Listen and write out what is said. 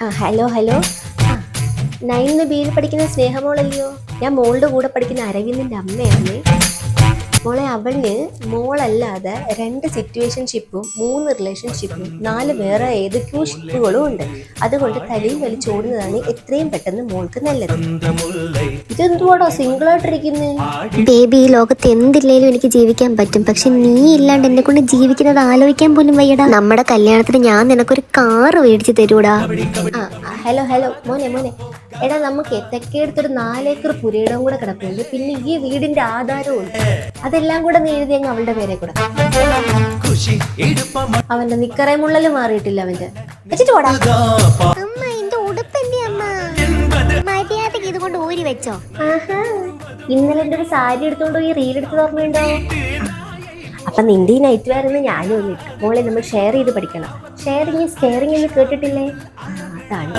Hello hello. ആ, നയനിന്ന് ബിയിൽ പഠിക്കുന്ന സ്നേഹമോളല്ലയോ? ഞാൻ മോളുടെ കൂടെ പഠിക്കുന്ന അരവിന്ദിന്റെ അമ്മയാണ്. മോളെ, അവന് മോളല്ലാതെ 2 സിറ്റുവേഷൻഷിപ്പും 3 റിലേഷൻഷിപ്പും 4 വേറെ ഏതൊക്കെയോ ഷിപ്പുകളും ഉണ്ട്. അതുകൊണ്ട് തലയിൽ വലിച്ചോടുന്നതാണ് എത്രയും പെട്ടെന്ന് മോൾക്ക് നല്ലത്. ഇതെന്തുവാടോ സിംഗിളായിട്ടിരിക്കുന്നേ? ബേബി, ഈ ലോകത്ത് എന്തില്ലേലും എനിക്ക് ജീവിക്കാൻ പറ്റും, പക്ഷെ നീ ഇല്ലാണ്ട് എന്നെ കൊണ്ട് ജീവിക്കുന്നത് ആലോചിക്കാൻ പോലും വയ്യടാ. നമ്മുടെ കല്യാണത്തിന് ഞാൻ നിനക്കൊരു കാറ് മേടിച്ച് തരൂടാ. ഹലോ ഹലോ, മോനെ മോനെ, എടാ നമുക്ക് തെക്കേടുത്തൊരു 4 ഏക്കർ പുരയിടവും കൂടെ കിടപ്പുണ്ട്. പിന്നെ ഈ വീടിന്റെ ആധാരവും ഉണ്ട്. അതെല്ലാം കൂടെ നീ എഴുതി അങ്ങ് അവളുടെ പേരെ കൂടെ. അവന്റെ നിക്കറേ മുള്ളല് മാറിയിട്ടില്ല അവന്റെ. വെച്ചിട്ട് പോടാ. അമ്മ, എന്റെ ഉടുപ്പ് എന്റെ അമ്മ മര്യാദക്ക് ഇതുകൊണ്ട് ഊരി വെച്ചോ. ആഹാ, ഇന്നലെ എന്റെ ഒരു സാരി എടുത്തോണ്ട് ഈ റീൽ എടുത്ത് ഓർമ്മയുണ്ടോ? അപ്പൊ നിന്റെ ഈ നൈറ്റ് വെയർ ഞാനും ഒന്നിട്ടു. മോളെ, നമ്മൾ ഷെയർ ചെയ്ത് പഠിക്കണം. ഷെയറിങ് ഈസ് കെയറിങ് എന്ന് കേട്ടിട്ടില്ലേ? അതാണ്.